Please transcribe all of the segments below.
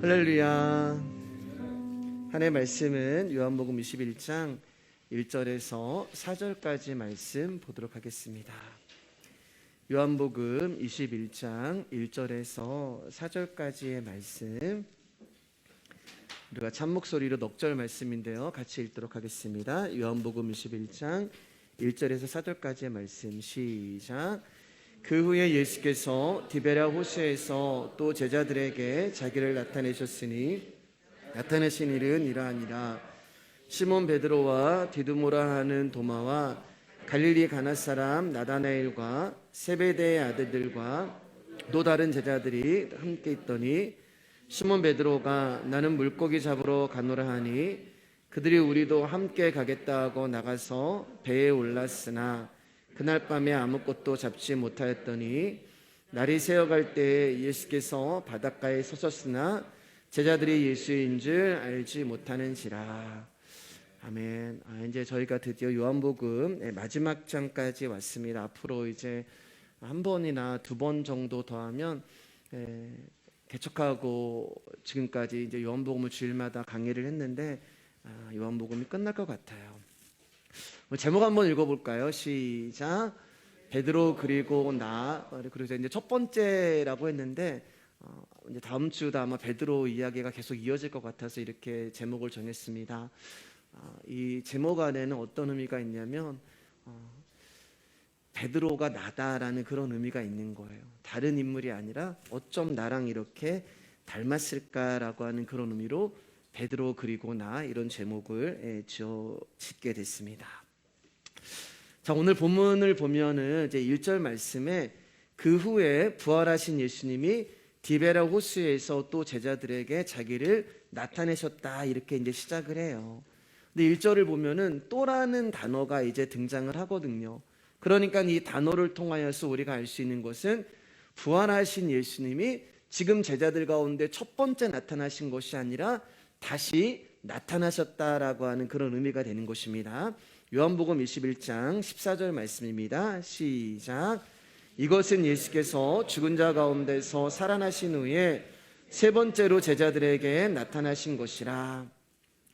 할렐루야. 하나님의 말씀은 요한복음 21장 1절에서 4절까지 말씀 보도록 하겠습니다. 요한복음 21장 1절에서 4절까지의 말씀, 우리가 참목소리로 넉절 말씀인데요, 같이 읽도록 하겠습니다. 요한복음 21장 1절에서 4절까지의 말씀, 시작. 그 후에 예수께서 디베랴 호수에서 또 제자들에게 자기를 나타내셨으니 나타내신 일은 이러하니라. 시몬 베드로와 디두모라 하는 도마와 갈릴리 가나 사람 나다나엘과 세베대의 아들들과 또 다른 제자들이 함께 있더니 시몬 베드로가 나는 물고기 잡으러 가노라 하니 그들이 우리도 함께 가겠다 하고 나가서 배에 올랐으나 그날 밤에 아무것도 잡지 못하였더니 날이 새어갈 때에 예수께서 바닷가에 서셨으나 제자들이 예수인 줄 알지 못하는지라. 아멘. 이제 저희가 드디어 요한복음 마지막 장까지 왔습니다. 앞으로 이제 한 번이나 두 번 정도 더 하면 개척하고 지금까지 이제 요한복음을 주일마다 강의를 했는데 요한복음이 끝날 것 같아요. 제목 한번 읽어볼까요? 시작. 베드로 그리고 나. 그래서 이제 첫 번째라고 했는데 이제 다음 주도 아마 베드로 이야기가 계속 이어질 것 같아서 이렇게 제목을 정했습니다. 이 제목 안에는 어떤 의미가 있냐면 베드로가 나다라는 그런 의미가 있는 거예요. 다른 인물이 아니라 어쩜 나랑 이렇게 닮았을까라고 하는 그런 의미로 베드로 그리고 나, 이런 제목을 짓게 됐습니다. 자, 오늘 본문을 보면은 이제 1절 말씀에 그 후에 부활하신 예수님이 디베랴 호수에서 또 제자들에게 자기를 나타내셨다, 이렇게 이제 시작을 해요. 근데 1절을 보면은 또라는 단어가 이제 등장을 하거든요. 그러니까 이 단어를 통하여서 우리가 알 수 있는 것은 부활하신 예수님이 지금 제자들 가운데 첫 번째 나타나신 것이 아니라 다시 나타나셨다라고 하는 그런 의미가 되는 것입니다. 요한복음 21장 14절 말씀입니다. 시작. 이것은 예수께서 죽은 자 가운데서 살아나신 후에 세 번째로 제자들에게 나타나신 것이라.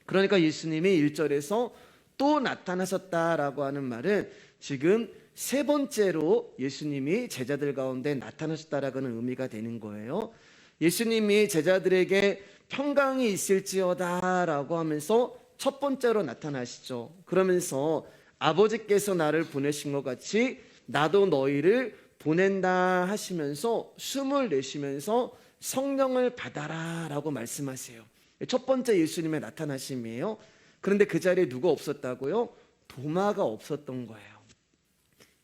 그러니까 예수님이 1절에서 또 나타나셨다라고 하는 말은 지금 세 번째로 예수님이 제자들 가운데 나타나셨다라는 의미가 되는 거예요. 예수님이 제자들에게 평강이 있을지어다라고 하면서 첫 번째로 나타나시죠. 그러면서 아버지께서 나를 보내신 것 같이 나도 너희를 보낸다 하시면서 숨을 내쉬면서 성령을 받아라 라고 말씀하세요. 첫 번째 예수님의 나타나심이에요. 그런데 그 자리에 누가 없었다고요? 도마가 없었던 거예요.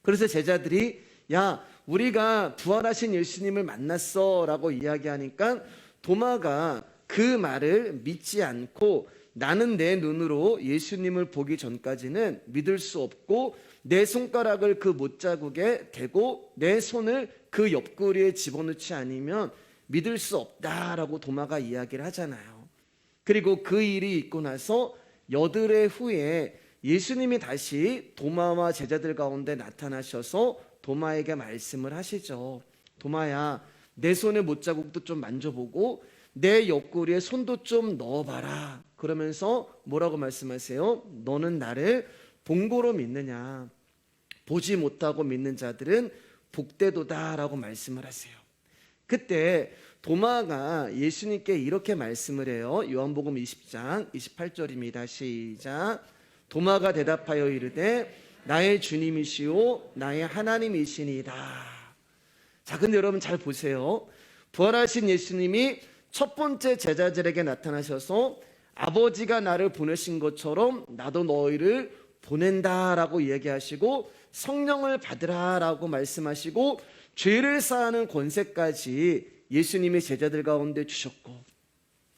그래서 제자들이 야, 우리가 부활하신 예수님을 만났어 라고 이야기하니까 도마가 그 말을 믿지 않고 나는 내 눈으로 예수님을 보기 전까지는 믿을 수 없고 내 손가락을 그 못자국에 대고 내 손을 그 옆구리에 집어넣지 않으면 믿을 수 없다라고 도마가 이야기를 하잖아요. 그리고 그 일이 있고 나서 8회 후에 예수님이 다시 도마와 제자들 가운데 나타나셔서 도마에게 말씀을 하시죠. 도마야, 내 손의 못자국도 좀 만져보고 내 옆구리에 손도 좀 넣어봐라. 그러면서 뭐라고 말씀하세요? 너는 나를 본고로 믿느냐? 보지 못하고 믿는 자들은 복되도다 라고 말씀을 하세요. 그때 도마가 예수님께 이렇게 말씀을 해요. 요한복음 20장 28절입니다. 시작. 도마가 대답하여 이르되 나의 주님이시오 나의 하나님이시니이다. 자, 근데 여러분 잘 보세요. 부활하신 예수님이 첫 번째 제자들에게 나타나셔서 아버지가 나를 보내신 것처럼 나도 너희를 보낸다라고 이야기하시고 성령을 받으라라고 말씀하시고 죄를 사하는 권세까지 예수님이 제자들 가운데 주셨고,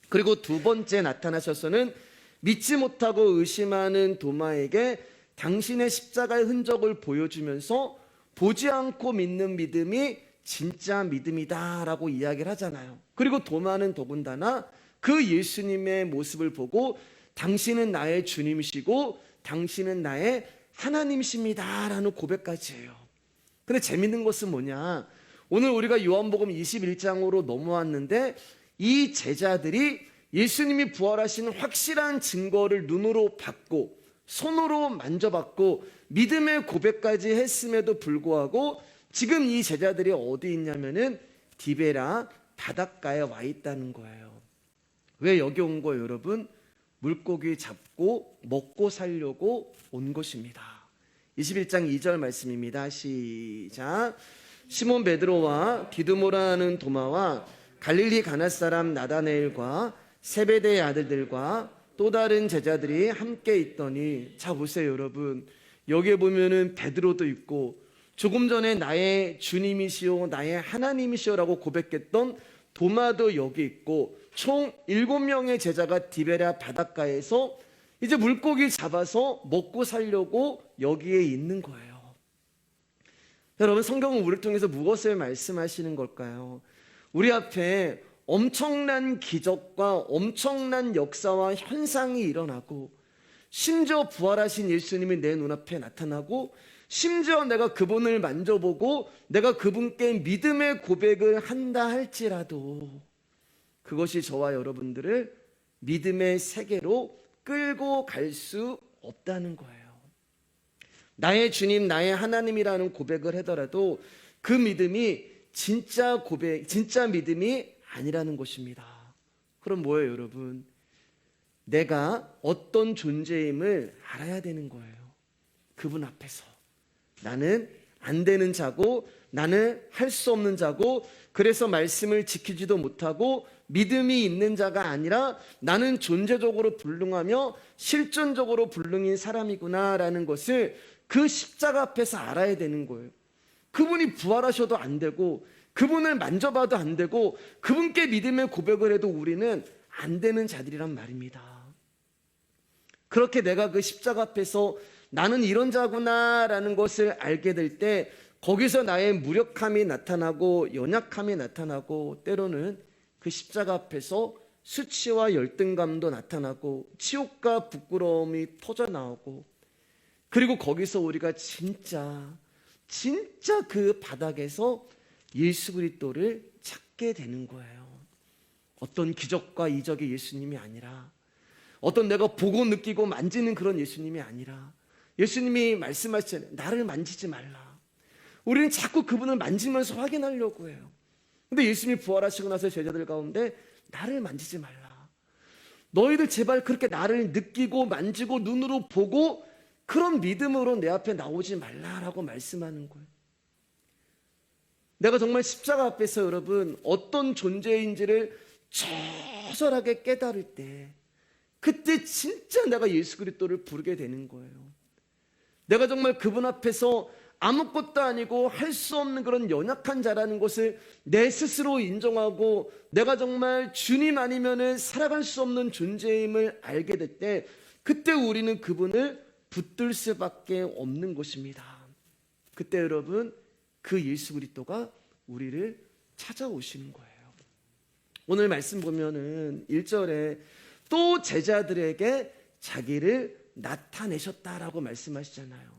그리고 두 번째 나타나셔서는 믿지 못하고 의심하는 도마에게 당신의 십자가의 흔적을 보여주면서 보지 않고 믿는 믿음이 진짜 믿음이다 라고 이야기를 하잖아요. 그리고 도마는 더군다나 그 예수님의 모습을 보고 당신은 나의 주님이시고 당신은 나의 하나님이십니다 라는 고백까지 해요. 근데 재밌는 것은 뭐냐, 오늘 우리가 요한복음 21장으로 넘어왔는데 이 제자들이 예수님이 부활하신 확실한 증거를 눈으로 봤고 손으로 만져봤고 믿음의 고백까지 했음에도 불구하고 지금 이 제자들이 어디 있냐면은 디베라 바닷가에 와 있다는 거예요. 왜 여기 온 거예요, 여러분? 물고기 잡고 먹고 살려고 온 것입니다. 21장 2절 말씀입니다. 시작. 시몬 베드로와 디두모라는 도마와 갈릴리 가나 사람 나다네일과 세베대의 아들들과 또 다른 제자들이 함께 있더니, 자 보세요 여러분, 여기에 보면은 베드로도 있고 조금 전에 나의 주님이시오 나의 하나님이시오 라고 고백했던 도마도 여기 있고 총 7명의 제자가 디베랴 바닷가에서 이제 물고기 잡아서 먹고 살려고 여기에 있는 거예요. 여러분, 성경은 우리를 통해서 무엇을 말씀하시는 걸까요? 우리 앞에 엄청난 기적과 엄청난 역사와 현상이 일어나고 심지어 부활하신 예수님이 내 눈앞에 나타나고 심지어 내가 그분을 만져보고 내가 그분께 믿음의 고백을 한다 할지라도 그것이 저와 여러분들을 믿음의 세계로 끌고 갈 수 없다는 거예요. 나의 주님, 나의 하나님이라는 고백을 하더라도 그 믿음이 진짜 고백, 진짜 믿음이 아니라는 것입니다. 그럼 뭐예요, 여러분? 내가 어떤 존재임을 알아야 되는 거예요. 그분 앞에서 나는 안 되는 자고 나는 할 수 없는 자고 그래서 말씀을 지키지도 못하고 믿음이 있는 자가 아니라 나는 존재적으로 불능하며 실존적으로 불능인 사람이구나라는 것을 그 십자가 앞에서 알아야 되는 거예요. 그분이 부활하셔도 안 되고 그분을 만져봐도 안 되고 그분께 믿음의 고백을 해도 우리는 안 되는 자들이란 말입니다. 그렇게 내가 그 십자가 앞에서 나는 이런 자구나라는 것을 알게 될 때 거기서 나의 무력함이 나타나고 연약함이 나타나고 때로는 그 십자가 앞에서 수치와 열등감도 나타나고 치욕과 부끄러움이 터져나오고 그리고 거기서 우리가 진짜 그 바닥에서 예수 그리스도를 찾게 되는 거예요. 어떤 기적과 이적의 예수님이 아니라 어떤 내가 보고 느끼고 만지는 그런 예수님이 아니라 예수님이 말씀하시잖아요. 나를 만지지 말라. 우리는 자꾸 그분을 만지면서 확인하려고 해요. 근데 예수님이 부활하시고 나서 제자들 가운데 나를 만지지 말라. 너희들 제발 그렇게 나를 느끼고 만지고 눈으로 보고 그런 믿음으로 내 앞에 나오지 말라라고 말씀하는 거예요. 내가 정말 십자가 앞에서 여러분 어떤 존재인지를 처절하게 깨달을 때 그때 진짜 내가 예수 그리스도를 부르게 되는 거예요. 내가 정말 그분 앞에서 아무것도 아니고 할 수 없는 그런 연약한 자라는 것을 내 스스로 인정하고 내가 정말 주님 아니면은 살아갈 수 없는 존재임을 알게 될 때 그때 우리는 그분을 붙들 수밖에 없는 것입니다. 그때 여러분 그 예수 그리스도가 우리를 찾아오시는 거예요. 오늘 말씀 보면은 1절에 또 제자들에게 자기를 나타내셨다라고 말씀하시잖아요.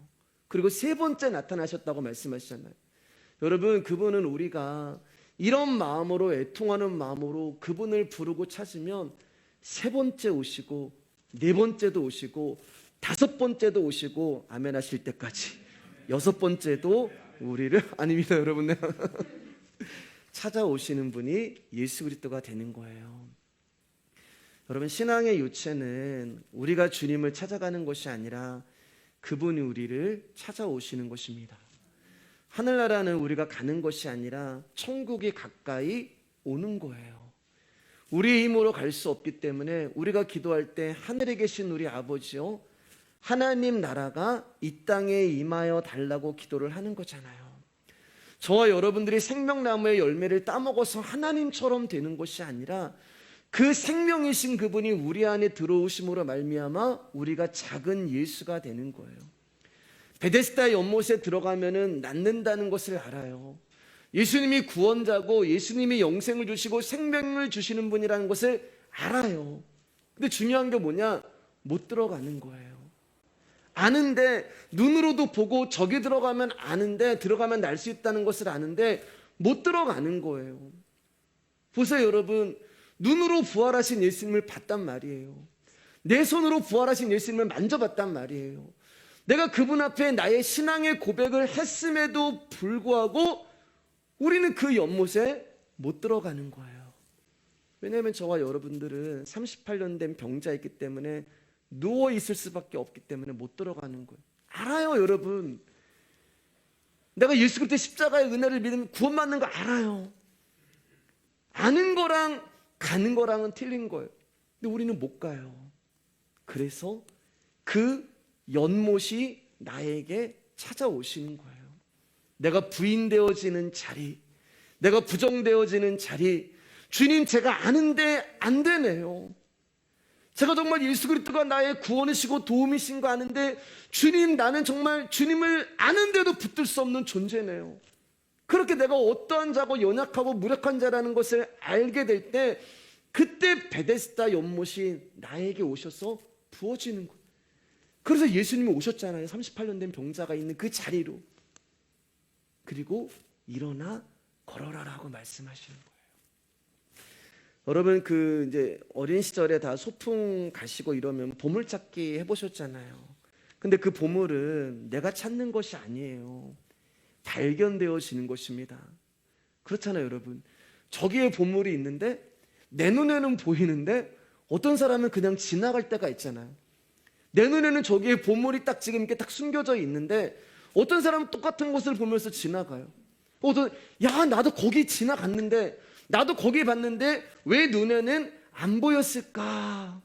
그리고 세 번째 나타나셨다고 말씀하시잖아요. 여러분, 그분은 우리가 이런 마음으로 애통하는 마음으로 그분을 부르고 찾으면 세 번째 오시고 네 번째도 오시고 다섯 번째도 오시고 아멘 하실 때까지 여섯 번째도 우리를 아닙니다 여러분 찾아오시는 분이 예수 그리스도가 되는 거예요. 여러분, 신앙의 요체는 우리가 주님을 찾아가는 것이 아니라 그분이 우리를 찾아오시는 것입니다. 하늘나라는 우리가 가는 것이 아니라 천국이 가까이 오는 거예요. 우리의 힘으로 갈 수 없기 때문에 우리가 기도할 때 하늘에 계신 우리 아버지요 하나님 나라가 이 땅에 임하여 달라고 기도를 하는 거잖아요. 저와 여러분들이 생명나무의 열매를 따먹어서 하나님처럼 되는 것이 아니라 그 생명이신 그분이 우리 안에 들어오심으로 말미암아 우리가 작은 예수가 되는 거예요. 베데스다 연못에 들어가면은 낫는다는 것을 알아요. 예수님이 구원자고 예수님이 영생을 주시고 생명을 주시는 분이라는 것을 알아요. 근데 중요한 게 뭐냐? 못 들어가는 거예요. 아는데 눈으로도 보고 저기 들어가면 아는데 들어가면 날 수 있다는 것을 아는데 못 들어가는 거예요. 보세요 여러분, 눈으로 부활하신 예수님을 봤단 말이에요. 내 손으로 부활하신 예수님을 만져봤단 말이에요. 내가 그분 앞에 나의 신앙의 고백을 했음에도 불구하고 우리는 그 연못에 못 들어가는 거예요. 왜냐하면 저와 여러분들은 38년 된 병자이기 때문에 누워 있을 수밖에 없기 때문에 못 들어가는 거예요. 알아요, 여러분. 내가 예수 그리스도의 십자가의 은혜를 믿으면 구원받는 거 알아요. 아는 거랑 가는 거랑은 틀린 거예요. 근데 우리는 못 가요. 그래서 그 연못이 나에게 찾아오시는 거예요. 내가 부인되어지는 자리, 내가 부정되어지는 자리, 주님 제가 아는데 안 되네요. 제가 정말 예수 그리스도가 나의 구원이시고 도움이신 거 아는데 주님, 나는 정말 주님을 아는데도 붙들 수 없는 존재네요. 그렇게 내가 어떠한 자고 연약하고 무력한 자라는 것을 알게 될 때 그때 베데스다 연못이 나에게 오셔서 부어지는 거예요. 그래서 예수님이 오셨잖아요. 38년 된 병자가 있는 그 자리로. 그리고 일어나 걸어라라고 말씀하시는 거예요. 여러분 이제 어린 시절에 다 소풍 가시고 이러면 보물찾기 해보셨잖아요. 근데 그 보물은 내가 찾는 것이 아니에요. 발견되어지는 것입니다. 그렇잖아요, 여러분. 저기에 보물이 있는데 내 눈에는 보이는데 어떤 사람은 그냥 지나갈 때가 있잖아요. 내 눈에는 저기에 보물이 딱 지금 이렇게 딱 숨겨져 있는데 어떤 사람은 똑같은 것을 보면서 지나가요. 야, 나도 거기 지나갔는데, 나도 거기 봤는데 왜 눈에는 안 보였을까?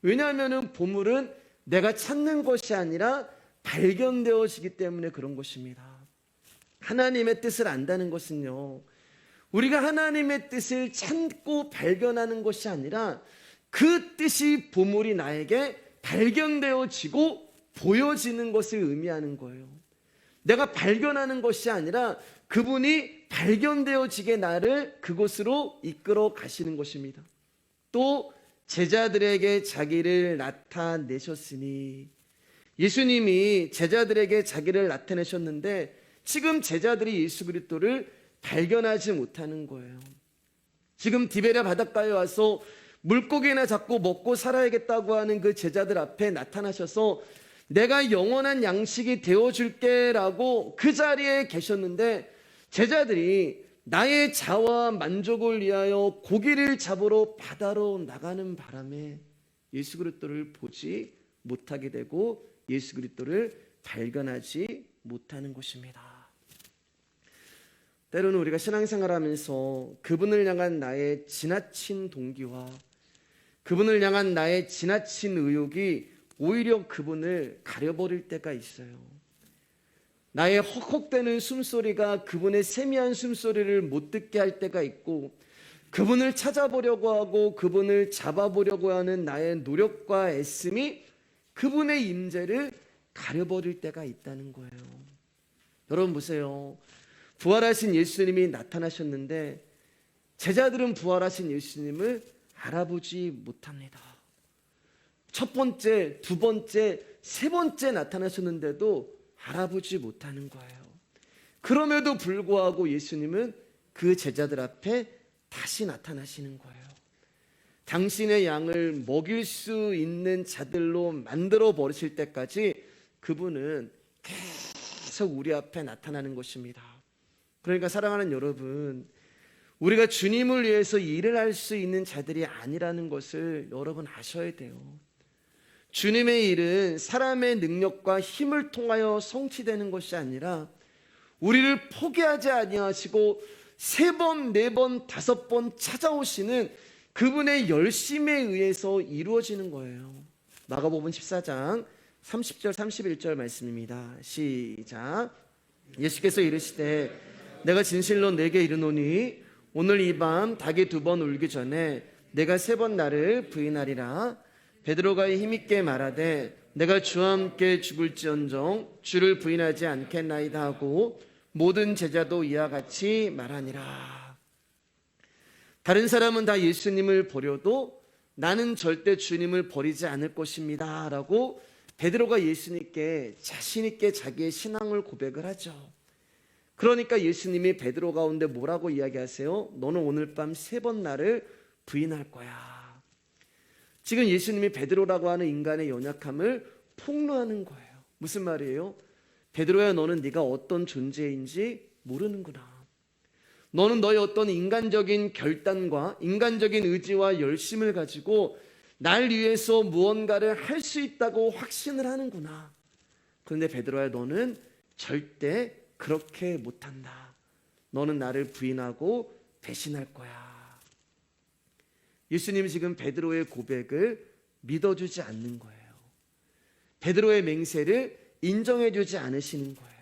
왜냐하면 보물은 내가 찾는 것이 아니라 발견되어지기 때문에 그런 것입니다. 하나님의 뜻을 안다는 것은요, 우리가 하나님의 뜻을 찾고 발견하는 것이 아니라 그 뜻이 보물이 나에게 발견되어지고 보여지는 것을 의미하는 거예요. 내가 발견하는 것이 아니라 그분이 발견되어지게 나를 그곳으로 이끌어 가시는 것입니다. 또 제자들에게 자기를 나타내셨으니, 예수님이 제자들에게 자기를 나타내셨는데 지금 제자들이 예수 그리스도를 발견하지 못하는 거예요. 지금 디베랴 바닷가에 와서 물고기나 잡고 먹고 살아야겠다고 하는 그 제자들 앞에 나타나셔서 내가 영원한 양식이 되어줄게 라고 그 자리에 계셨는데 제자들이 나의 자와 만족을 위하여 고기를 잡으러 바다로 나가는 바람에 예수 그리스도를 보지 못하게 되고 예수 그리스도를 발견하지 못하는 것입니다. 때로는 우리가 신앙생활하면서 그분을 향한 나의 지나친 동기와 그분을 향한 나의 지나친 의욕이 오히려 그분을 가려버릴 때가 있어요. 나의 헉헉대는 숨소리가 그분의 세미한 숨소리를 못 듣게 할 때가 있고, 그분을 찾아보려고 하고 그분을 잡아보려고 하는 나의 노력과 애씀이 그분의 임재를 가려버릴 때가 있다는 거예요. 여러분 보세요. 부활하신 예수님이 나타나셨는데 제자들은 부활하신 예수님을 알아보지 못합니다. 첫 번째, 두 번째, 세 번째 나타나셨는데도 알아보지 못하는 거예요. 그럼에도 불구하고 예수님은 그 제자들 앞에 다시 나타나시는 거예요. 당신의 양을 먹일 수 있는 자들로 만들어 버리실 때까지 그분은 계속 우리 앞에 나타나는 것입니다. 그러니까 사랑하는 여러분, 우리가 주님을 위해서 일을 할 수 있는 자들이 아니라는 것을 여러분 아셔야 돼요. 주님의 일은 사람의 능력과 힘을 통하여 성취되는 것이 아니라 우리를 포기하지 아니하시고 3번, 4번, 5번 찾아오시는 그분의 열심에 의해서 이루어지는 거예요. 마가복음 14장 30절 31절 말씀입니다. 시작. 예수께서 이르시되 내가 진실로 내게 이르노니 오늘 이 밤 닭이 2번 울기 전에 내가 3번 나를 부인하리라. 베드로가 힘있게 말하되 내가 주와 함께 죽을지언정 주를 부인하지 않겠나이다 하고 모든 제자도 이와 같이 말하니라. 다른 사람은 다 예수님을 버려도 나는 절대 주님을 버리지 않을 것입니다 라고 베드로가 예수님께 자신 있게 자기의 신앙을 고백을 하죠. 그러니까 예수님이 베드로 가운데 뭐라고 이야기하세요? 너는 오늘 밤 3번 나를 부인할 거야. 지금 예수님이 베드로라고 하는 인간의 연약함을 폭로하는 거예요. 무슨 말이에요? 베드로야, 너는 네가 어떤 존재인지 모르는구나. 너는 너의 어떤 인간적인 결단과 인간적인 의지와 열심을 가지고 날 위해서 무언가를 할 수 있다고 확신을 하는구나. 그런데 베드로야, 너는 절대 그렇게 못한다. 너는 나를 부인하고 배신할 거야. 예수님이 지금 베드로의 고백을 믿어주지 않는 거예요. 베드로의 맹세를 인정해주지 않으시는 거예요.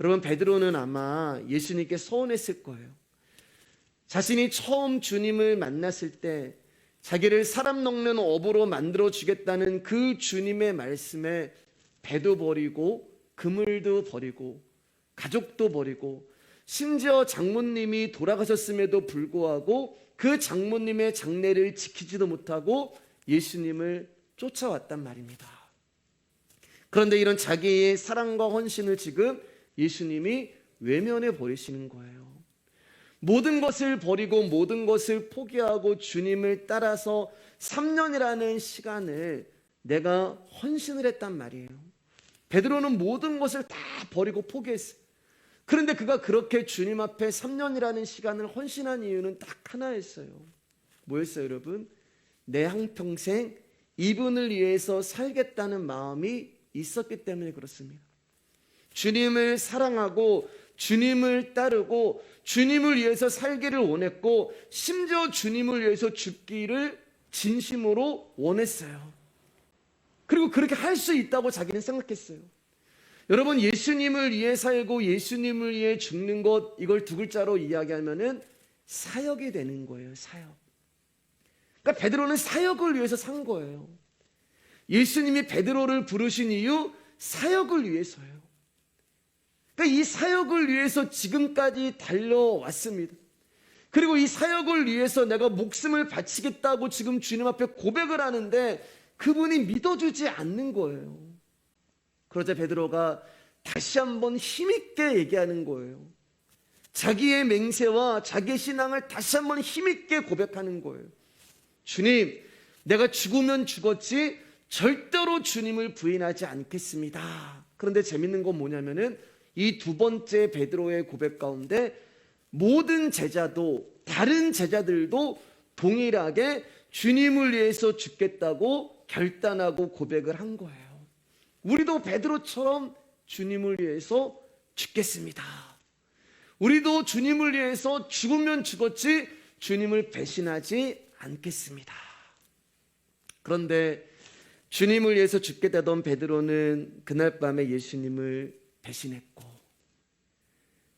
여러분, 베드로는 아마 예수님께 서운했을 거예요. 자신이 처음 주님을 만났을 때 자기를 사람 먹는 어부로 만들어주겠다는 그 주님의 말씀에 배도 버리고 그물도 버리고 가족도 버리고 심지어 장모님이 돌아가셨음에도 불구하고 그 장모님의 장례를 지키지도 못하고 예수님을 쫓아왔단 말입니다. 그런데 이런 자기의 사랑과 헌신을 지금 예수님이 외면해 버리시는 거예요. 모든 것을 버리고 모든 것을 포기하고 주님을 따라서 3년이라는 시간을 내가 헌신을 했단 말이에요. 베드로는 모든 것을 다 버리고 포기했어요. 그런데 그가 그렇게 주님 앞에 3년이라는 시간을 헌신한 이유는 딱 하나였어요. 뭐였어요, 여러분? 내 한평생 이분을 위해서 살겠다는 마음이 있었기 때문에 그렇습니다. 주님을 사랑하고 주님을 따르고 주님을 위해서 살기를 원했고 심지어 주님을 위해서 죽기를 진심으로 원했어요. 그리고 그렇게 할 수 있다고 자기는 생각했어요. 여러분, 예수님을 위해 살고 예수님을 위해 죽는 것, 이걸 두 글자로 이야기하면은 사역이 되는 거예요. 사역. 그러니까 베드로는 사역을 위해서 산 거예요. 예수님이 베드로를 부르신 이유, 사역을 위해서요. 그러니까 이 사역을 위해서 지금까지 달려왔습니다. 그리고 이 사역을 위해서 내가 목숨을 바치겠다고 지금 주님 앞에 고백을 하는데 그분이 믿어주지 않는 거예요. 그러자 베드로가 다시 한번 힘있게 얘기하는 거예요. 자기의 맹세와 자기의 신앙을 다시 한번 힘있게 고백하는 거예요. 주님, 내가 죽으면 죽었지 절대로 주님을 부인하지 않겠습니다. 그런데 재밌는 건 뭐냐면은 이 두 번째 베드로의 고백 가운데 모든 제자도, 다른 제자들도 동일하게 주님을 위해서 죽겠다고 결단하고 고백을 한 거예요. 우리도 베드로처럼 주님을 위해서 죽겠습니다. 우리도 주님을 위해서 죽으면 죽었지 주님을 배신하지 않겠습니다. 그런데 주님을 위해서 죽게 되던 베드로는 그날 밤에 예수님을 배신했고,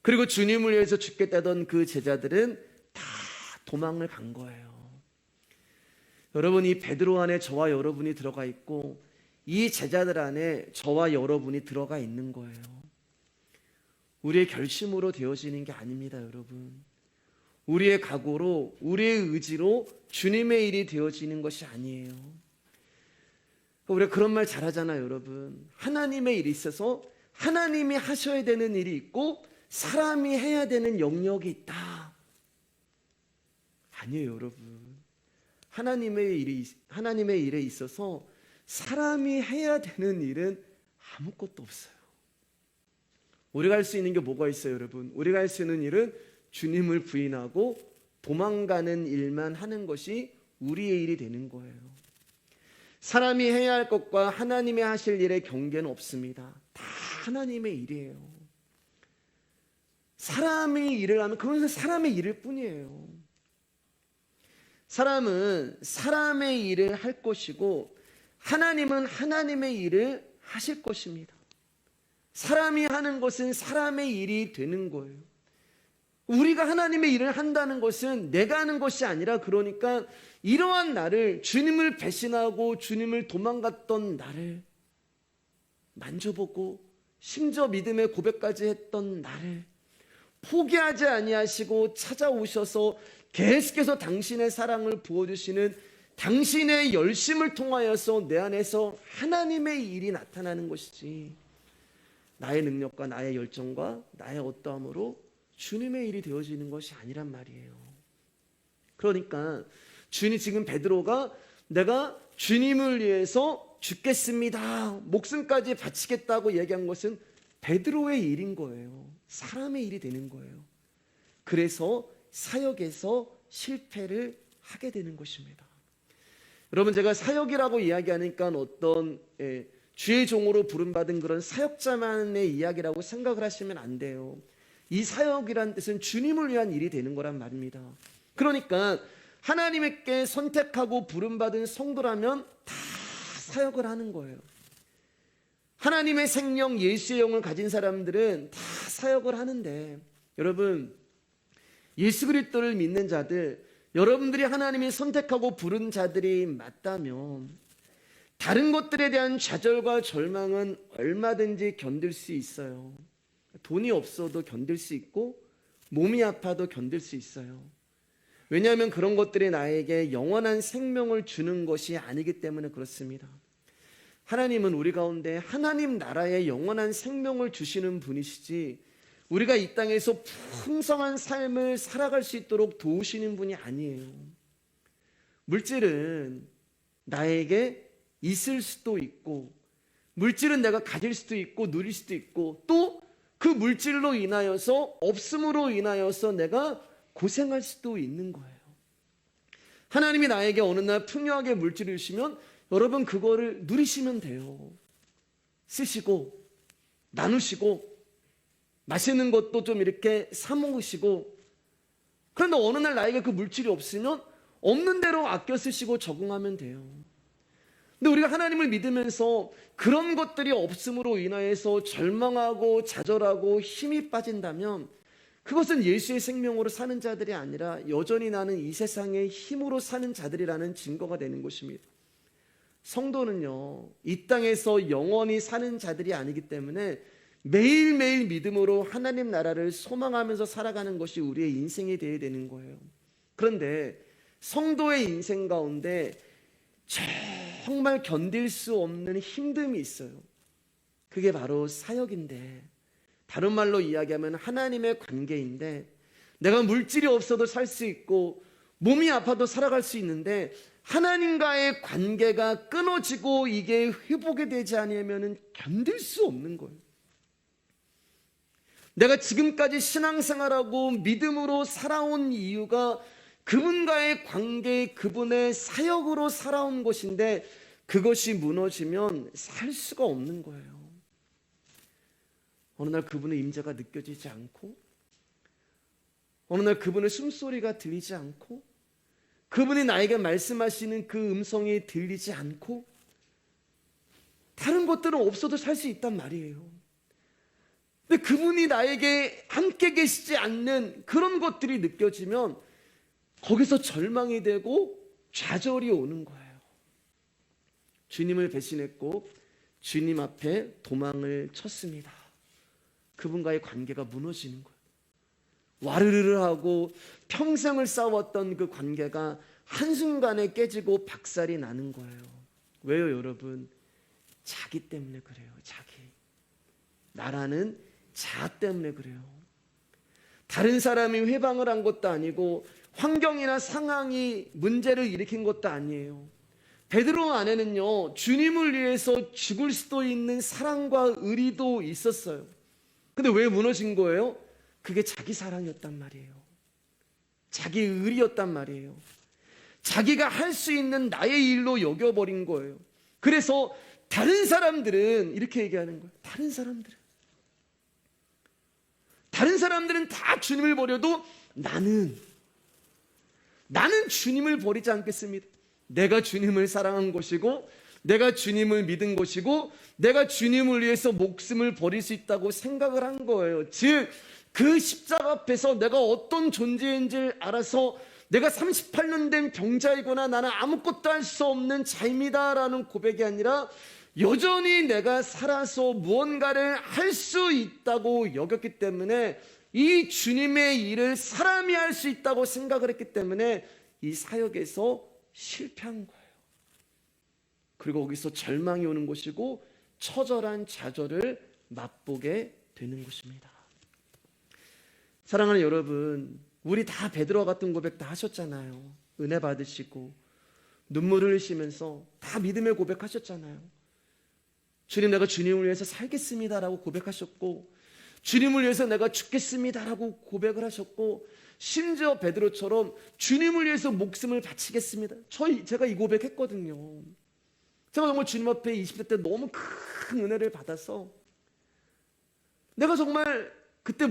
그리고 주님을 위해서 죽게 되던 그 제자들은 다 도망을 간 거예요. 여러분, 이 베드로 안에 저와 여러분이 들어가 있고 이 제자들 안에 저와 여러분이 들어가 있는 거예요. 우리의 결심으로 되어지는 게 아닙니다, 여러분. 우리의 각오로, 우리의 의지로 주님의 일이 되어지는 것이 아니에요. 우리가 그런 말 잘하잖아요, 여러분. 하나님의 일이 있어서 하나님이 하셔야 되는 일이 있고 사람이 해야 되는 영역이 있다. 아니에요, 여러분. 하나님의 일에 있어서 사람이 해야 되는 일은 아무것도 없어요. 우리가 할 수 있는 게 뭐가 있어요, 여러분? 우리가 할 수 있는 일은 주님을 부인하고 도망가는 일만 하는 것이 우리의 일이 되는 거예요. 사람이 해야 할 것과 하나님이 하실 일의 경계는 없습니다. 다 하나님의 일이에요. 사람이 일을 하면 그것은 사람의 일일 뿐이에요. 사람은 사람의 일을 할 것이고 하나님은 하나님의 일을 하실 것입니다. 사람이 하는 것은 사람의 일이 되는 거예요. 우리가 하나님의 일을 한다는 것은 내가 하는 것이 아니라, 그러니까 이러한 나를, 주님을 배신하고 주님을 도망갔던 나를 만져보고 심지어 믿음의 고백까지 했던 나를 포기하지 아니하시고 찾아오셔서 계속해서 당신의 사랑을 부어주시는 당신의 열심을 통하여서 내 안에서 하나님의 일이 나타나는 것이지, 나의 능력과 나의 열정과 나의 어떠함으로 주님의 일이 되어지는 것이 아니란 말이에요. 그러니까 주님, 지금 베드로가 내가 주님을 위해서 죽겠습니다, 목숨까지 바치겠다고 얘기한 것은 베드로의 일인 거예요. 사람의 일이 되는 거예요. 그래서 사역에서 실패를 하게 되는 것입니다. 여러분, 제가 사역이라고 이야기하니까 어떤 주의 종으로 부름받은 그런 사역자만의 이야기라고 생각을 하시면 안 돼요. 이 사역이란 뜻은 주님을 위한 일이 되는 거란 말입니다. 그러니까 하나님께 선택하고 부름받은 성도라면 다 사역을 하는 거예요. 하나님의 생명, 예수의 영을 가진 사람들은 다 사역을 하는데, 여러분, 예수 그리스도를 믿는 자들, 여러분들이 하나님이 선택하고 부른 자들이 맞다면 다른 것들에 대한 좌절과 절망은 얼마든지 견딜 수 있어요. 돈이 없어도 견딜 수 있고 몸이 아파도 견딜 수 있어요. 왜냐하면 그런 것들이 나에게 영원한 생명을 주는 것이 아니기 때문에 그렇습니다. 하나님은 우리 가운데 하나님 나라의 영원한 생명을 주시는 분이시지, 우리가 이 땅에서 풍성한 삶을 살아갈 수 있도록 도우시는 분이 아니에요. 물질은 나에게 있을 수도 있고, 물질은 내가 가질 수도 있고 누릴 수도 있고, 또 그 물질로 인하여서, 없음으로 인하여서 내가 고생할 수도 있는 거예요. 하나님이 나에게 어느 날 풍요하게 물질을 주시면 여러분 그거를 누리시면 돼요. 쓰시고 나누시고 맛있는 것도 좀 이렇게 사 먹으시고. 그런데 어느 날 나에게 그 물질이 없으면 없는 대로 아껴 쓰시고 적응하면 돼요. 근데 우리가 하나님을 믿으면서 그런 것들이 없음으로 인하여서 절망하고 좌절하고 힘이 빠진다면 그것은 예수의 생명으로 사는 자들이 아니라 여전히 나는 이 세상의 힘으로 사는 자들이라는 증거가 되는 것입니다. 성도는요, 이 땅에서 영원히 사는 자들이 아니기 때문에 매일매일 믿음으로 하나님 나라를 소망하면서 살아가는 것이 우리의 인생이 되어야 되는 거예요. 그런데 성도의 인생 가운데 정말 견딜 수 없는 힘듦이 있어요. 그게 바로 사역인데, 다른 말로 이야기하면 하나님의 관계인데, 내가 물질이 없어도 살 수 있고 몸이 아파도 살아갈 수 있는데 하나님과의 관계가 끊어지고 이게 회복이 되지 않으면 견딜 수 없는 거예요. 내가 지금까지 신앙생활하고 믿음으로 살아온 이유가 그분과의 관계, 그분의 사역으로 살아온 것인데 그것이 무너지면 살 수가 없는 거예요. 어느 날 그분의 임재가 느껴지지 않고, 어느 날 그분의 숨소리가 들리지 않고, 그분이 나에게 말씀하시는 그 음성이 들리지 않고, 다른 것들은 없어도 살 수 있단 말이에요. 근데 그분이 나에게 함께 계시지 않는 그런 것들이 느껴지면 거기서 절망이 되고 좌절이 오는 거예요. 주님을 배신했고 주님 앞에 도망을 쳤습니다. 그분과의 관계가 무너지는 거예요. 와르르르 하고 평생을 싸웠던 그 관계가 한순간에 깨지고 박살이 나는 거예요. 왜요, 여러분? 자기 때문에 그래요. 자기. 나라는 자 때문에 그래요. 다른 사람이 회방을 한 것도 아니고 환경이나 상황이 문제를 일으킨 것도 아니에요. 베드로 안에는요, 주님을 위해서 죽을 수도 있는 사랑과 의리도 있었어요. 근데 왜 무너진 거예요? 그게 자기 사랑이었단 말이에요. 자기 의리였단 말이에요. 자기가 할 수 있는 나의 일로 여겨버린 거예요. 그래서 다른 사람들은 이렇게 얘기하는 거예요. 다른 사람들은 다 주님을 버려도 나는 주님을 버리지 않겠습니다. 내가 주님을 사랑한 것이고, 내가 주님을 믿은 것이고, 내가 주님을 위해서 목숨을 버릴 수 있다고 생각을 한 거예요. 즉, 그 십자가 앞에서 내가 어떤 존재인지 알아서 내가 38년 된 병자이거나 나는 아무것도 할 수 없는 자입니다 라는 고백이 아니라 여전히 내가 살아서 무언가를 할 수 있다고 여겼기 때문에, 이 주님의 일을 사람이 할 수 있다고 생각을 했기 때문에 이 사역에서 실패한 거예요. 그리고 거기서 절망이 오는 것이고 처절한 좌절을 맛보게 되는 것입니다. 사랑하는 여러분, 우리 다 베드로와 같은 고백 다 하셨잖아요. 은혜 받으시고 눈물을 흘리시면서 다 믿음의 고백하셨잖아요. 주님, 내가 주님을 위해서 살겠습니다라고 고백하셨고, 주님을 위해서 내가 죽겠습니다라고 고백을 하셨고, 심지어 베드로처럼 주님을 위해서 목숨을 바치겠습니다. 제가 이 고백했거든요. 제가 정말 주님 앞에 20대 때 너무 큰 은혜를 받아서 내가 정말 그때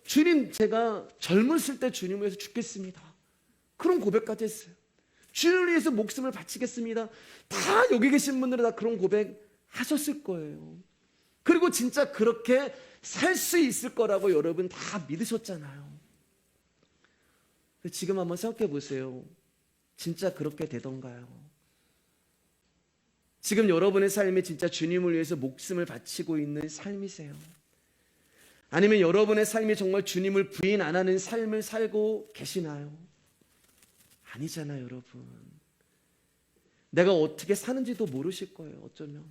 주님, 제가 젊었을 때 주님을 위해서 죽겠습니다. 그런 고백까지 했어요. 주님을 위해서 목숨을 바치겠습니다. 다 여기 계신 분들은 다 그런 고백 하셨을 거예요. 그리고 진짜 그렇게 살 수 있을 거라고 여러분 다 믿으셨잖아요. 지금 한번 생각해 보세요. 진짜 그렇게 되던가요? 지금 여러분의 삶이 진짜 주님을 위해서 목숨을 바치고 있는 삶이세요? 아니면 여러분의 삶이 정말 주님을 부인 안 하는 삶을 살고 계시나요? 아니잖아요, 여러분. 내가 어떻게 사는지도 모르실 거예요, 어쩌면.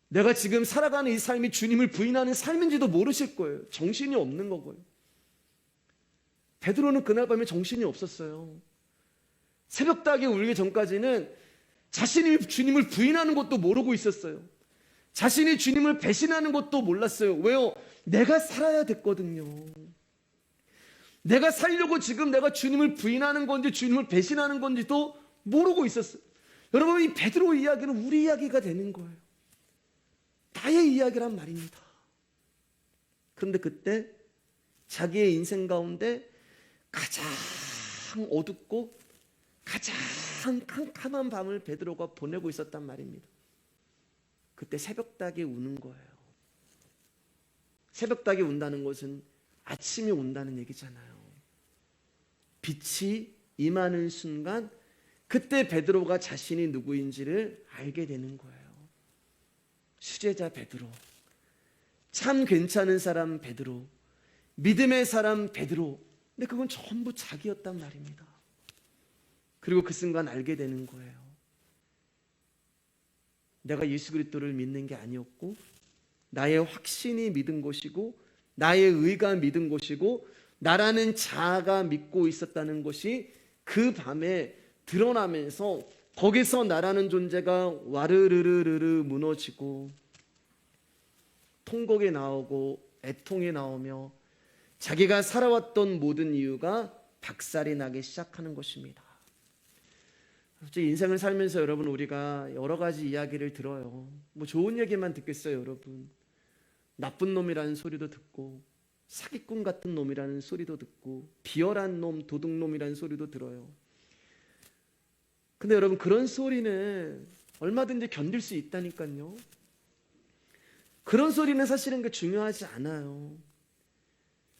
내가 지금 살아가는 이 삶이 주님을 부인하는 삶인지도 모르실 거예요. 정신이 없는 거고요. 베드로는 그날 밤에 정신이 없었어요. 새벽닭이 울기 전까지는 자신이 주님을 부인하는 것도 모르고 있었어요. 자신이 주님을 배신하는 것도 몰랐어요. 왜요? 내가 살아야 됐거든요. 내가 살려고 지금 내가 주님을 부인하는 건지 주님을 배신하는 건지도 모르고 있었어요. 여러분, 이 베드로 이야기는 우리 이야기가 되는 거예요. 나의 이야기란 말입니다. 그런데 그때 자기의 인생 가운데 가장 어둡고 가장 캄캄한 밤을 베드로가 보내고 있었단 말입니다. 그때 새벽닭이 우는 거예요. 새벽닭이 운다는 것은 아침이 온다는 얘기잖아요. 빛이 임하는 순간 그때 베드로가 자신이 누구인지를 알게 되는 거예요. 수제자 베드로, 참 괜찮은 사람 베드로, 믿음의 사람 베드로. 근데 그건 전부 자기였단 말입니다. 그리고 그 순간 알게 되는 거예요. 내가 예수 그리스도를 믿는 게 아니었고, 나의 확신이 믿은 것이고, 나의 의가 믿은 것이고, 나라는 자아가 믿고 있었다는 것이 그 밤에 드러나면서 거기서 나라는 존재가 와르르르르 무너지고 통곡이 나오고 애통이 나오며 자기가 살아왔던 모든 이유가 박살이 나기 시작하는 것입니다. 인생을 살면서 여러분, 우리가 여러 가지 이야기를 들어요. 뭐 좋은 얘기만 듣겠어요, 여러분. 나쁜 놈이라는 소리도 듣고, 사기꾼 같은 놈이라는 소리도 듣고, 비열한 놈, 도둑놈이라는 소리도 들어요. 근데 여러분, 그런 소리는 얼마든지 견딜 수 있다니까요. 그런 소리는 사실은 그 중요하지 않아요.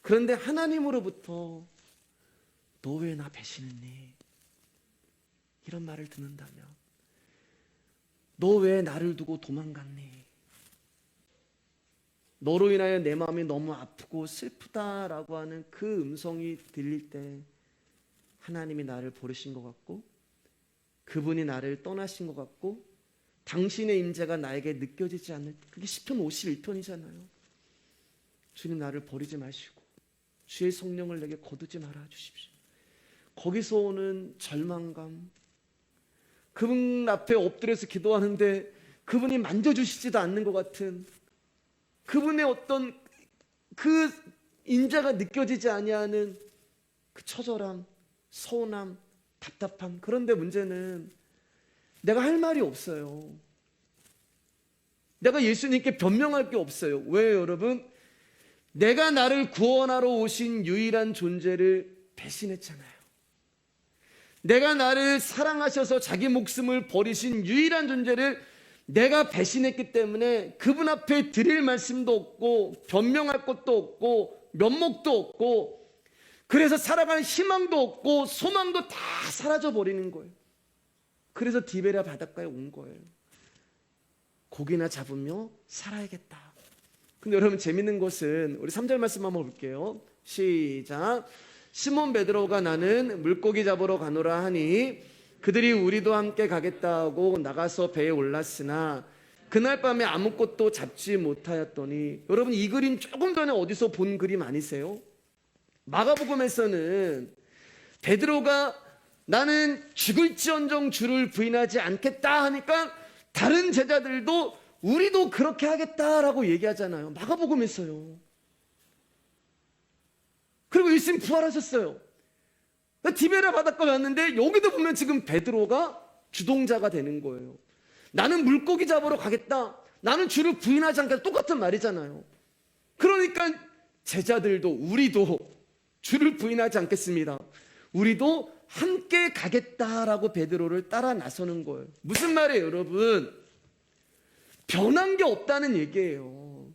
그런데 하나님으로부터 너 왜 나 배신했니? 이런 말을 듣는다면, 너 왜 나를 두고 도망갔니? 너로 인하여 내 마음이 너무 아프고 슬프다라고 하는 그 음성이 들릴 때 하나님이 나를 버리신 것 같고, 그분이 나를 떠나신 것 같고, 당신의 임재가 나에게 느껴지지 않을 때, 그게 시편 51편이잖아요. 주님, 나를 버리지 마시고 주의 성령을 내게 거두지 말아 주십시오. 거기서 오는 절망감, 그분 앞에 엎드려서 기도하는데 그분이 만져주시지도 않는 것 같은 그분의 어떤 그 임재가 느껴지지 아니하는 그 처절함, 서운함, 답답함. 그런데 문제는 내가 할 말이 없어요. 내가 예수님께 변명할 게 없어요. 왜요, 여러분? 내가 나를 구원하러 오신 유일한 존재를 배신했잖아요. 내가 나를 사랑하셔서 자기 목숨을 버리신 유일한 존재를 내가 배신했기 때문에 그분 앞에 드릴 말씀도 없고 변명할 것도 없고 면목도 없고, 그래서 살아가는 희망도 없고 소망도 다 사라져 버리는 거예요. 그래서 디베랴 바닷가에 온 거예요. 고기나 잡으며 살아야겠다. 근데 여러분, 재밌는 것은 우리 3절 말씀 한번 볼게요. 시작. 시몬 베드로가 나는 물고기 잡으러 가노라 하니 그들이 우리도 함께 가겠다 하고 나가서 배에 올랐으나 그날 밤에 아무것도 잡지 못하였더니, 여러분, 이 그림 조금 전에 어디서 본 그림 아니세요? 마가복음에서는 베드로가 나는 죽을지언정 주를 부인하지 않겠다 하니까 다른 제자들도 우리도 그렇게 하겠다라고 얘기하잖아요. 마가복음에서요. 그리고 예수님 부활하셨어요. 디베라 바닷가 왔는데 여기도 보면 지금 베드로가 주동자가 되는 거예요. 나는 물고기 잡으러 가겠다. 나는 주를 부인하지 않겠다. 똑같은 말이잖아요. 그러니까 제자들도 우리도 주를 부인하지 않겠습니다. 우리도 함께 가겠다라고 베드로를 따라 나서는 거예요. 무슨 말이에요, 여러분? 변한 게 없다는 얘기예요.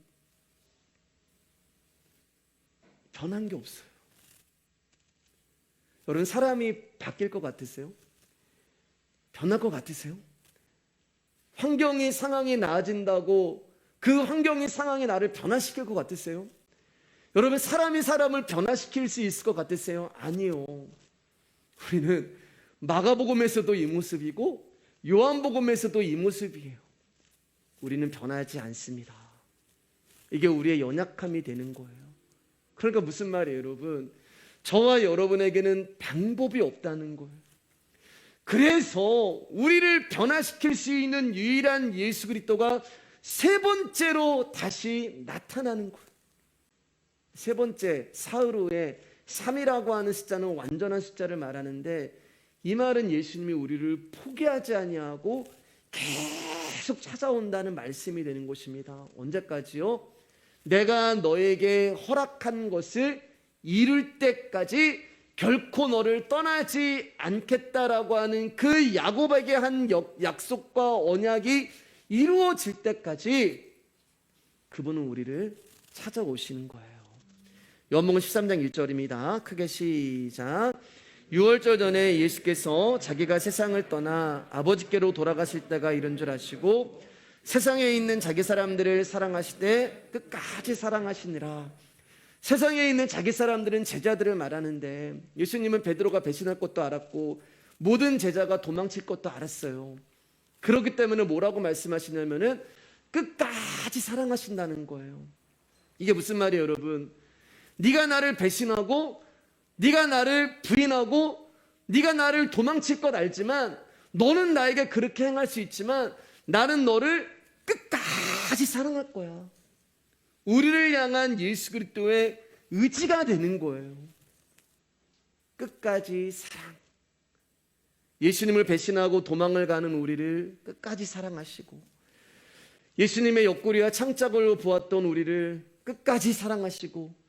변한 게 없어요. 여러분, 사람이 바뀔 것 같으세요? 변할 것 같으세요? 환경이 상황이 나아진다고 그 환경이 상황이 나를 변화시킬 것 같으세요? 여러분, 사람이 사람을 변화시킬 수 있을 것 같으세요? 아니요. 우리는 마가복음에서도 이 모습이고 요한복음에서도 이 모습이에요. 우리는 변하지 않습니다. 이게 우리의 연약함이 되는 거예요. 그러니까 무슨 말이에요, 여러분? 저와 여러분에게는 방법이 없다는 거예요. 그래서 우리를 변화시킬 수 있는 유일한 예수 그리스도가 세 번째로 다시 나타나는 거예요. 세 번째, 사흘 후에 3이라고 하는 숫자는 완전한 숫자를 말하는데, 이 말은 예수님이 우리를 포기하지 아니하고 계속 찾아온다는 말씀이 되는 것입니다. 언제까지요? 내가 너에게 허락한 것을 이룰 때까지 결코 너를 떠나지 않겠다라고 하는 그 야곱에게 한 약속과 언약이 이루어질 때까지 그분은 우리를 찾아오시는 거예요. 요한복음 13장 1절입니다. 크게 시작. 유월절 전에 예수께서 자기가 세상을 떠나 아버지께로 돌아가실 때가 이른 줄 아시고 세상에 있는 자기 사람들을 사랑하시되 끝까지 사랑하시니라. 세상에 있는 자기 사람들은 제자들을 말하는데 예수님은 베드로가 배신할 것도 알았고 모든 제자가 도망칠 것도 알았어요. 그렇기 때문에 뭐라고 말씀하시냐면은 끝까지 사랑하신다는 거예요. 이게 무슨 말이에요, 여러분? 네가 나를 배신하고 네가 나를 부인하고 네가 나를 도망칠 것 알지만 너는 나에게 그렇게 행할 수 있지만 나는 너를 끝까지 사랑할 거야. 우리를 향한 예수 그리스도의 의지가 되는 거예요. 끝까지 사랑. 예수님을 배신하고 도망을 가는 우리를 끝까지 사랑하시고 예수님의 옆구리와 창짝을 보았던 우리를 끝까지 사랑하시고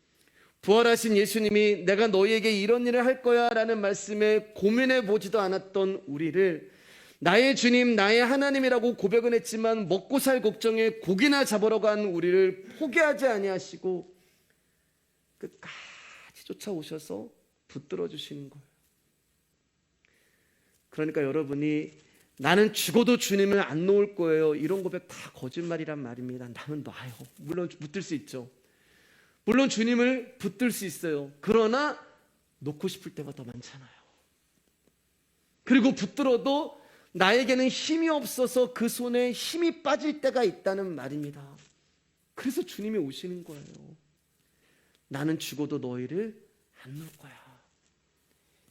부활하신 예수님이 내가 너희에게 이런 일을 할 거야 라는 말씀에 고민해 보지도 않았던 우리를 나의 주님, 나의 하나님이라고 고백은 했지만 먹고 살 걱정에 고기나 잡으러 간 우리를 포기하지 아니하시고 끝까지 쫓아오셔서 붙들어 주시는 거예요. 그러니까 여러분이 나는 죽어도 주님을 안 놓을 거예요, 이런 고백 다 거짓말이란 말입니다. 나는 놔요. 물론 붙들 수 있죠. 물론 주님을 붙들 수 있어요. 그러나 놓고 싶을 때가 더 많잖아요. 그리고 붙들어도 나에게는 힘이 없어서 그 손에 힘이 빠질 때가 있다는 말입니다. 그래서 주님이 오시는 거예요. 나는 죽어도 너희를 안 놓을 거야.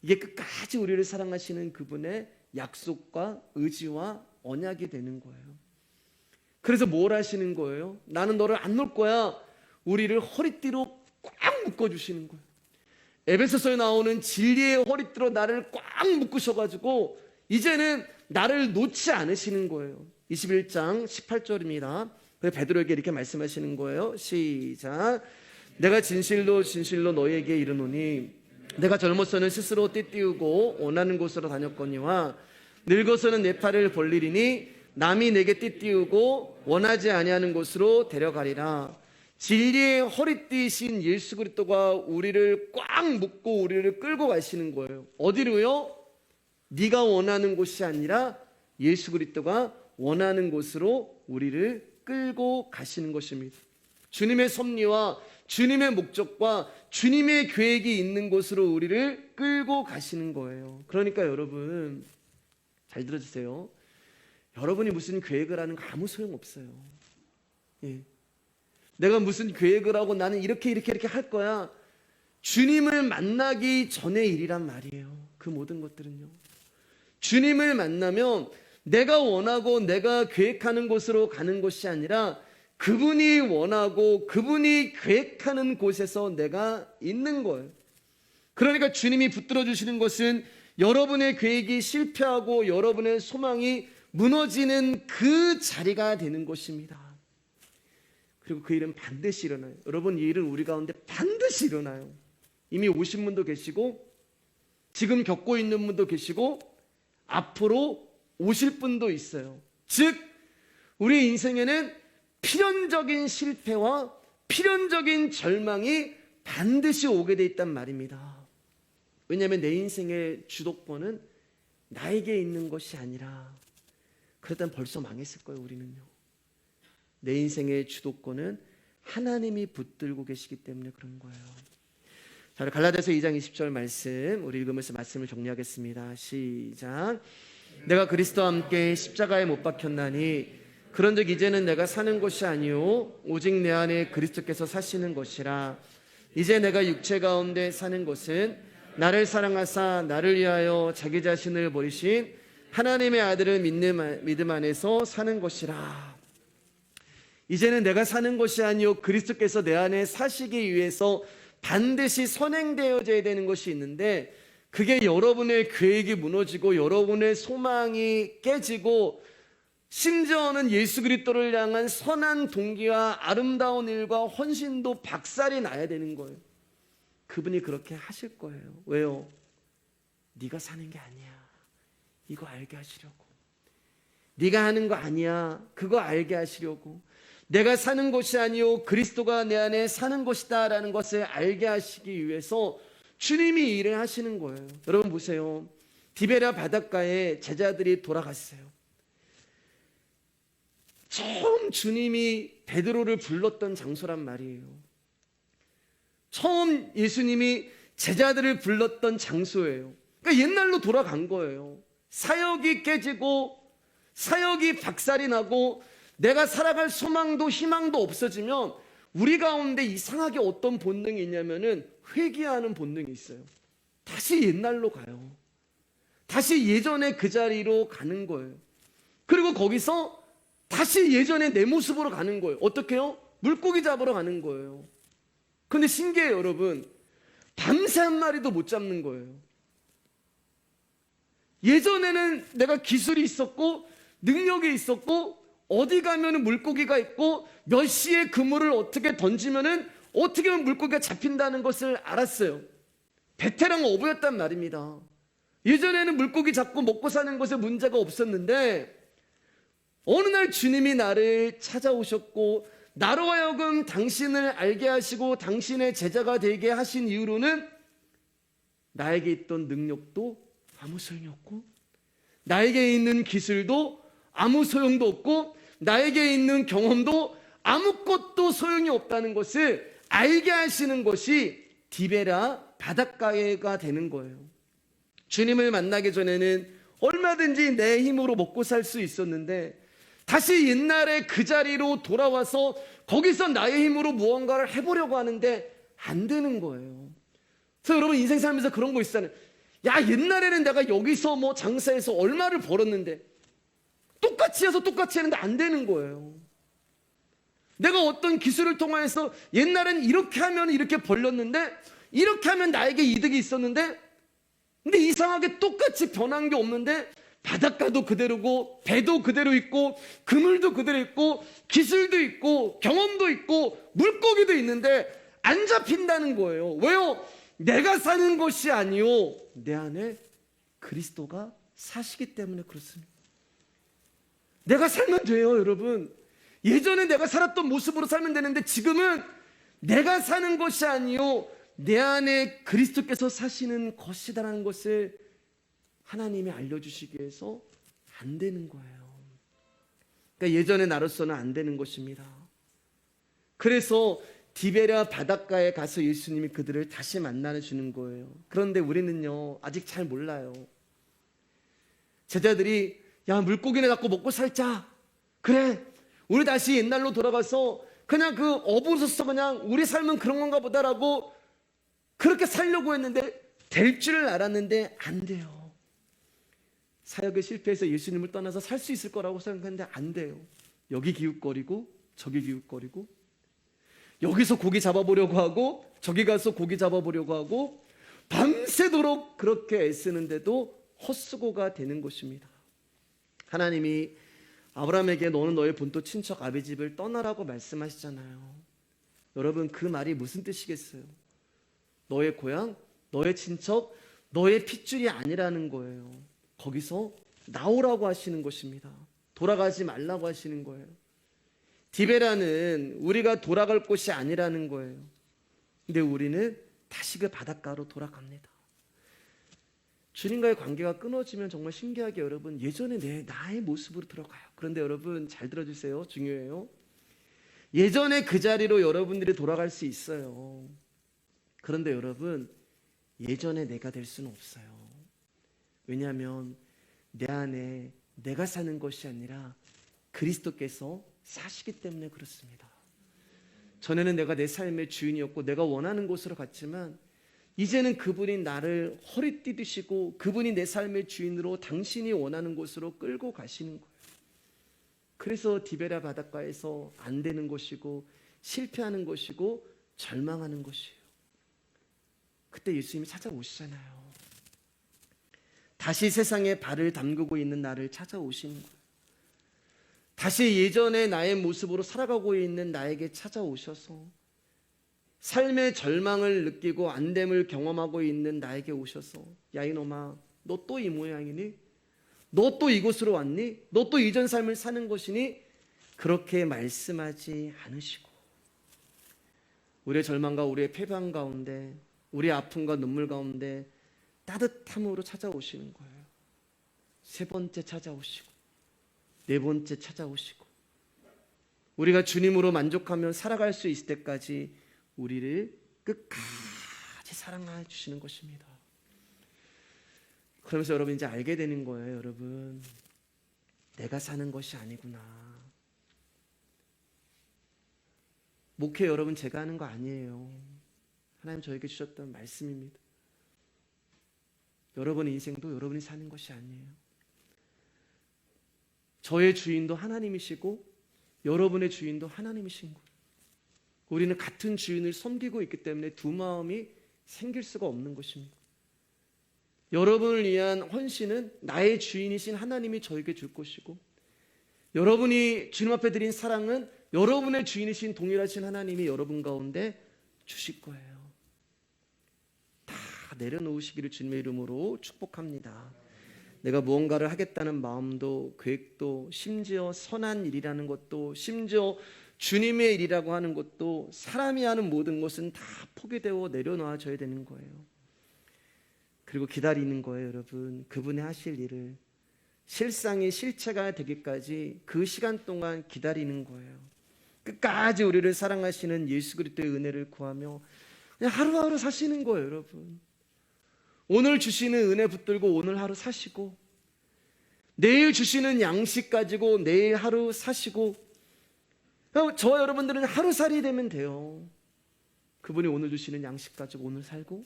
이게 끝까지 우리를 사랑하시는 그분의 약속과 의지와 언약이 되는 거예요. 그래서 뭘 하시는 거예요? 나는 너를 안 놓을 거야. 우리를 허리띠로 꽉 묶어주시는 거예요. 에베소서에 나오는 진리의 허리띠로 나를 꽉 묶으셔가지고 이제는 나를 놓지 않으시는 거예요. 21장 18절입니다. 베드로에게 이렇게 말씀하시는 거예요. 시작. 내가 진실로 진실로 너희에게 이르노니 내가 젊어서는 스스로 띠띠우고 원하는 곳으로 다녔거니와 늙어서는 내 팔을 벌리리니 남이 내게 띠띠우고 원하지 아니하는 곳으로 데려가리라. 진리의 허리띠이신 예수 그리스도가 우리를 꽉 묶고 우리를 끌고 가시는 거예요. 어디로요? 네가 원하는 곳이 아니라 예수 그리스도가 원하는 곳으로 우리를 끌고 가시는 것입니다. 주님의 섭리와 주님의 목적과 주님의 계획이 있는 곳으로 우리를 끌고 가시는 거예요. 그러니까 여러분 잘 들어주세요. 여러분이 무슨 계획을 하는 거 아무 소용없어요. 예. 내가 무슨 계획을 하고 나는 이렇게 할 거야. 주님을 만나기 전의 일이란 말이에요. 그 모든 것들은요. 주님을 만나면 내가 원하고 내가 계획하는 곳으로 가는 것이 아니라 그분이 원하고 그분이 계획하는 곳에서 내가 있는 거예요. 그러니까 주님이 붙들어 주시는 것은 여러분의 계획이 실패하고 여러분의 소망이 무너지는 그 자리가 되는 것입니다. 그리고 그 일은 반드시 일어나요. 여러분, 이 일은 우리 가운데 반드시 일어나요. 이미 오신 분도 계시고 지금 겪고 있는 분도 계시고 앞으로 오실 분도 있어요. 즉 우리 인생에는 필연적인 실패와 필연적인 절망이 반드시 오게 돼 있단 말입니다. 왜냐하면 내 인생의 주도권은 나에게 있는 것이 아니라, 그랬다면 벌써 망했을 거예요. 우리는요. 내 인생의 주도권은 하나님이 붙들고 계시기 때문에 그런 거예요. 자, 갈라디아서 2장 20절 말씀 우리 읽으면서 말씀을 정리하겠습니다. 시작. 내가 그리스도와 함께 십자가에 못 박혔나니 그런즉 이제는 내가 사는 것이 아니요 오직 내 안에 그리스도께서 사시는 것이라. 이제 내가 육체 가운데 사는 것은 나를 사랑하사 나를 위하여 자기 자신을 버리신 하나님의 아들을 믿음 안에서 사는 것이라. 이제는 내가 사는 것이 아니요 그리스도께서 내 안에 사시기 위해서 반드시 선행되어져야 되는 것이 있는데, 그게 여러분의 계획이 무너지고 여러분의 소망이 깨지고 심지어는 예수 그리스도를 향한 선한 동기와 아름다운 일과 헌신도 박살이 나야 되는 거예요. 그분이 그렇게 하실 거예요. 왜요? 네가 사는 게 아니야. 이거 알게 하시려고. 네가 하는 거 아니야. 그거 알게 하시려고. 내가 사는 것이 아니요 그리스도가 내 안에 사는 것이다 라는 것을 알게 하시기 위해서 주님이 일을 하시는 거예요. 여러분 보세요. 디베랴 바닷가에 제자들이 돌아갔어요. 처음 주님이 베드로를 불렀던 장소란 말이에요. 처음 예수님이 제자들을 불렀던 장소예요. 그러니까 옛날로 돌아간 거예요. 사역이 깨지고 사역이 박살이 나고 내가 살아갈 소망도 희망도 없어지면 우리 가운데 이상하게 어떤 본능이 있냐면은 회귀하는 본능이 있어요. 다시 옛날로 가요. 다시 예전의 그 자리로 가는 거예요. 그리고 거기서 다시 예전의 내 모습으로 가는 거예요. 어떻게 해요? 물고기 잡으러 가는 거예요. 근데 신기해요, 여러분. 밤새 한 마리도 못 잡는 거예요. 예전에는 내가 기술이 있었고 능력이 있었고 어디 가면은 물고기가 있고 몇 시에 그물을 어떻게 던지면은 어떻게 하면 물고기가 잡힌다는 것을 알았어요. 베테랑 어부였단 말입니다. 예전에는 물고기 잡고 먹고 사는 것에 문제가 없었는데 어느 날 주님이 나를 찾아오셨고 나로 하여금 당신을 알게 하시고 당신의 제자가 되게 하신 이후로는 나에게 있던 능력도 아무 소용이 없고 나에게 있는 기술도 아무 소용도 없고 나에게 있는 경험도 아무것도 소용이 없다는 것을 알게 하시는 것이 디베랴 바닷가가 되는 거예요. 주님을 만나기 전에는 얼마든지 내 힘으로 먹고 살 수 있었는데 다시 옛날에 그 자리로 돌아와서 거기서 나의 힘으로 무언가를 해보려고 하는데 안 되는 거예요. 그래서 여러분 인생 살면서 그런 거 있잖아요. 야, 옛날에는 내가 여기서 뭐 장사해서 얼마를 벌었는데 똑같이 해서 똑같이 했는데 안 되는 거예요. 내가 어떤 기술을 통해서 옛날엔 이렇게 하면 이렇게 벌렸는데 이렇게 하면 나에게 이득이 있었는데 근데 이상하게 똑같이 변한 게 없는데 바닷가도 그대로고 배도 그대로 있고 그물도 그대로 있고 기술도 있고 경험도 있고 물고기도 있는데 안 잡힌다는 거예요. 왜요? 내가 사는 것이 아니요 내 안에 그리스도가 사시기 때문에 그렇습니다. 내가 살면 돼요, 여러분. 예전에 내가 살았던 모습으로 살면 되는데 지금은 내가 사는 것이 아니요 내 안에 그리스도께서 사시는 것이다라는 것을 하나님이 알려주시기 위해서 안 되는 거예요. 그러니까 예전의 나로서는 안 되는 것입니다. 그래서 디베랴 바닷가에 가서 예수님이 그들을 다시 만나주는 거예요. 그런데 우리는요 아직 잘 몰라요. 제자들이 야, 물고기나 잡고 먹고 살자. 그래, 우리 다시 옛날로 돌아가서 그냥 그 어부로서 그냥 우리 삶은 그런 건가 보다라고 그렇게 살려고 했는데 될 줄 알았는데 안 돼요. 사역에 실패해서 예수님을 떠나서 살 수 있을 거라고 생각했는데 안 돼요. 여기 기웃거리고 저기 기웃거리고, 여기서 고기 잡아보려고 하고 저기 가서 고기 잡아보려고 하고, 밤새도록 그렇게 애쓰는데도 헛수고가 되는 것입니다. 하나님이 아브라함에게 너는 너의 본토 친척 아비 집을 떠나라고 말씀하시잖아요. 여러분, 그 말이 무슨 뜻이겠어요? 너의 고향, 너의 친척, 너의 핏줄이 아니라는 거예요. 거기서 나오라고 하시는 것입니다. 돌아가지 말라고 하시는 거예요. 디베라는 우리가 돌아갈 곳이 아니라는 거예요. 근데 우리는 다시 그 바닷가로 돌아갑니다. 주님과의 관계가 끊어지면 정말 신기하게 여러분 예전에 나의 모습으로 들어가요. 그런데 여러분 잘 들어주세요. 중요해요. 예전에 그 자리로 여러분들이 돌아갈 수 있어요. 그런데 여러분 예전에 내가 될 수는 없어요. 왜냐하면 내 안에 내가 사는 것이 아니라 그리스도께서 사시기 때문에 그렇습니다. 전에는 내가 내 삶의 주인이었고 내가 원하는 곳으로 갔지만 이제는 그분이 나를 허리띠 드시고 그분이 내 삶의 주인으로 당신이 원하는 곳으로 끌고 가시는 거예요. 그래서 디베라 바닷가에서 안 되는 것이고 실패하는 것이고 절망하는 것이에요. 그때 예수님이 찾아오시잖아요. 다시 세상에 발을 담그고 있는 나를 찾아오시는 거예요. 다시 예전의 나의 모습으로 살아가고 있는 나에게 찾아오셔서 삶의 절망을 느끼고 안됨을 경험하고 있는 나에게 오셔서 야 이놈아, 너 또 이 모양이니? 너 또 이곳으로 왔니? 너 또 이전 삶을 사는 것이니? 그렇게 말씀하지 않으시고 우리의 절망과 우리의 패배함 가운데 우리의 아픔과 눈물 가운데 따뜻함으로 찾아오시는 거예요. 세 번째 찾아오시고 네 번째 찾아오시고 우리가 주님으로 만족하며 살아갈 수 있을 때까지 우리를 끝까지 사랑해 주시는 것입니다. 그러면서 여러분 이제 알게 되는 거예요. 여러분 내가 사는 것이 아니구나. 목회 여러분 제가 하는 거 아니에요. 하나님 저에게 주셨던 말씀입니다. 여러분의 인생도 여러분이 사는 것이 아니에요. 저의 주인도 하나님이시고 여러분의 주인도 하나님이신 거예요. 우리는 같은 주인을 섬기고 있기 때문에 두 마음이 생길 수가 없는 것입니다. 여러분을 위한 헌신은 나의 주인이신 하나님이 저에게 줄 것이고 여러분이 주님 앞에 드린 사랑은 여러분의 주인이신 동일하신 하나님이 여러분 가운데 주실 거예요. 다 내려놓으시기를 주님의 이름으로 축복합니다. 내가 무언가를 하겠다는 마음도 계획도 심지어 선한 일이라는 것도 심지어 주님의 일이라고 하는 것도 사람이 하는 모든 것은 다 포기되어 내려놔줘야 되는 거예요. 그리고 기다리는 거예요. 여러분 그분의 하실 일을 실상이 실체가 되기까지 그 시간 동안 기다리는 거예요. 끝까지 우리를 사랑하시는 예수 그리스도의 은혜를 구하며 그냥 하루하루 사시는 거예요. 여러분 오늘 주시는 은혜 붙들고 오늘 하루 사시고 내일 주시는 양식 가지고 내일 하루 사시고 저와 여러분들은 하루살이 되면 돼요. 그분이 오늘 주시는 양식 가지고 오늘 살고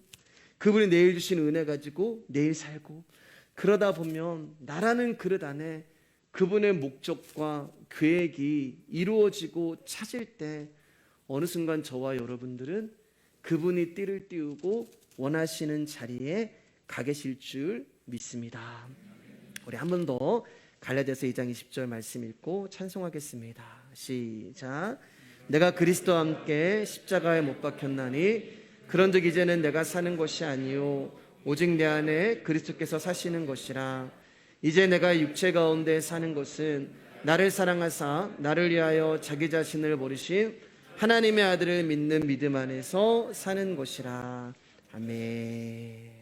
그분이 내일 주시는 은혜 가지고 내일 살고 그러다 보면 나라는 그릇 안에 그분의 목적과 계획이 이루어지고 찾을 때 어느 순간 저와 여러분들은 그분이 띠를 띄우고 원하시는 자리에 가 계실 줄 믿습니다. 우리 한 번 더 갈라디아서 2장 20절 말씀 읽고 찬송하겠습니다. 시작. 내가 그리스도와 함께 십자가에 못 박혔나니 그런즉 이제는 내가 사는 것이 아니요 오직 내 안에 그리스도께서 사시는 것이라. 이제 내가 육체 가운데 사는 것은 나를 사랑하사 나를 위하여 자기 자신을 버리신 하나님의 아들을 믿는 믿음 안에서 사는 것이라. 아멘.